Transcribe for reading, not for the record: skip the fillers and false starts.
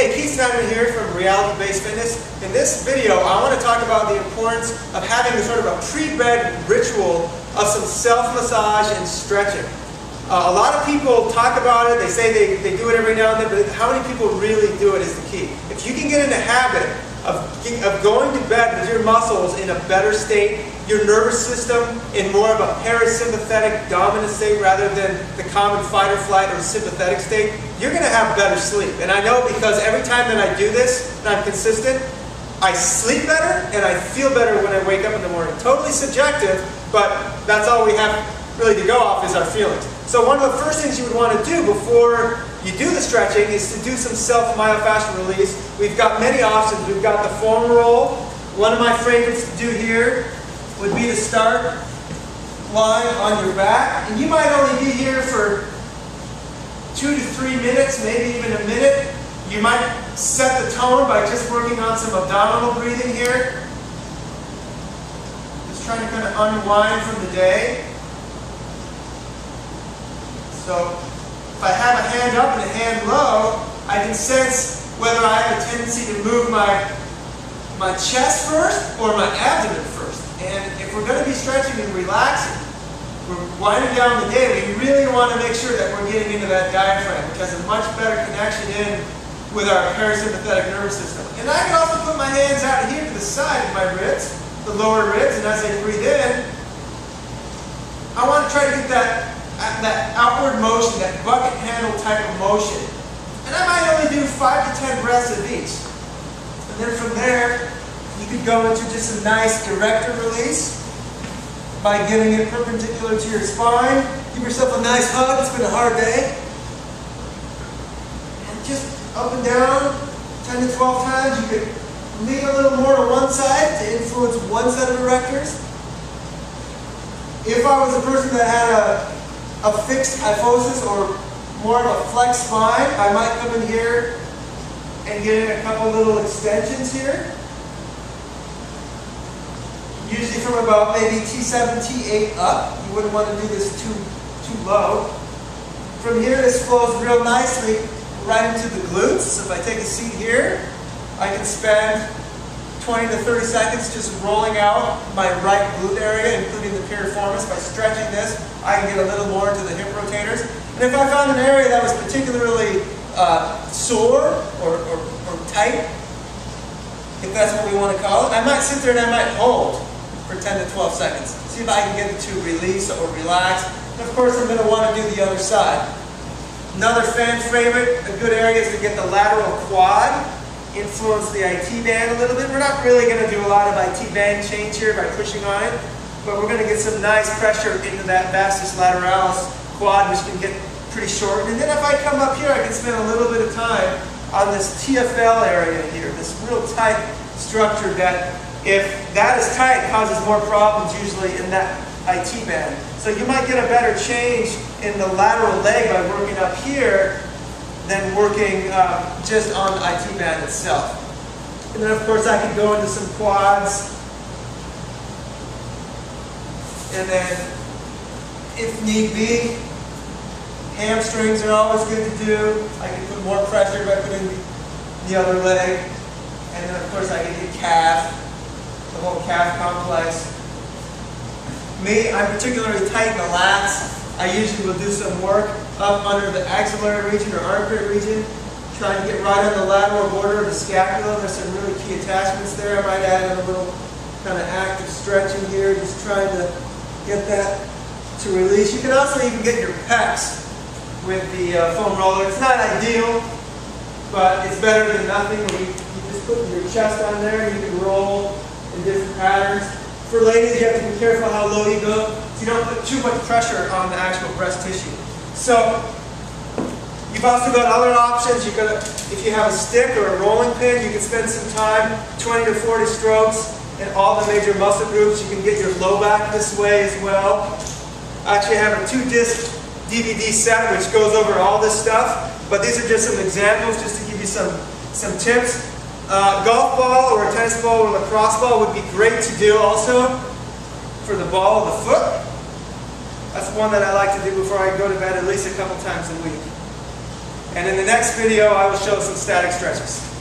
Hey, Keith Snyder here from Reality-Based Fitness. In this video, I want to talk about the importance of having sort of a pre-bed ritual of some self-massage and stretching. A lot of people talk about it, they say they do it every now and then, but how many people really do it is the key. If you can get in the habit of going to bed with your muscles in a better state, your nervous system in more of a parasympathetic dominant state rather than the common fight or flight or sympathetic state, you're going to have better sleep. And I know because every time that I do this and I'm consistent, I sleep better and I feel better when I wake up in the morning. Totally subjective, but that's all we have really to go off is our feelings. So one of the first things you would want to do before you do the stretching is to do some self-myofascial release. We've got many options. We've got the foam roll. One of my favorites to do here would be to start lying on your back. And you might only be here for 2 to 3 minutes, maybe even a minute. You might set the tone by just working on some abdominal breathing here. Just trying to kind of unwind from the day. So if I have a hand up and a hand low, I can sense whether I have a tendency to move my chest first or my abdomen first. And if we're going to be stretching and relaxing, we're winding down the day, we really want to make sure that we're getting into that diaphragm, which has a much better connection in with our parasympathetic nervous system. And I can also put my hands out here to the side of my ribs, the lower ribs, and as I breathe in, I want to try to get that outward motion, that bucket handle type of motion. And I might only do 5 to 10 breaths of each. And then from there, you could go into just a nice director release by getting it perpendicular to your spine. Give yourself a nice hug. It's been a hard day. And just up and down 10 to 12 times. You could lean a little more to one side to influence one set of directors. If I was a person that had a fixed kyphosis or more of a flexed spine, I might come in here and get in a couple little extensions here. Usually from about maybe T7, T8 up. You wouldn't want to do this too low. From here, this flows real nicely right into the glutes. So if I take a seat here, I can spend 20 to 30 seconds just rolling out my right glute area, including the piriformis. By stretching this, I can get a little more into the hip rotators. And if I found an area that was particularly sore or tight, if that's what we want to call it, I might sit there and I might hold for 10 to 12 seconds. See if I can get it to release or relax. And of course, I'm going to want to do the other side. Another fan favorite, a good area is to get the lateral quad. Influence the IT band a little bit. We're not really going to do a lot of IT band change here by pushing on it, but we're going to get some nice pressure into that vastus lateralis quad, which can get pretty short. And then if I come up here, I can spend a little bit of time on this TFL area here, this real tight structure that, if that is tight, causes more problems usually in that IT band. So you might get a better change in the lateral leg by working up here than working just on the IT band itself. And then of course I could go into some quads. And then, if need be, hamstrings are always good to do. I can put more pressure by putting the other leg. And then of course I can hit calf, the whole calf complex. Me, I'm particularly tight in the lats. I usually will do some work up under the axillary region or armpit region, trying to get right on the lateral border of the scapula. There's some really key attachments there. I might add in a little kind of active stretching here, just trying to get that to release. You can also even get your pecs with the foam roller. It's not ideal, but it's better than nothing. You just put your chest on there and you can roll in different patterns. For ladies, you have to be careful how low you go, so you don't put too much pressure on the actual breast tissue. So, you've also got other options. If you have a stick or a rolling pin, you can spend some time, 20 to 40 strokes in all the major muscle groups. You can get your low back this way as well. I actually have a 2-disc DVD set which goes over all this stuff, but these are just some examples just to give you some tips. Golf ball or a tennis ball or a lacrosse ball would be great to do also for the ball of the foot. That's one that I like to do before I go to bed at least a couple times a week. And in the next video, I will show some static stretches.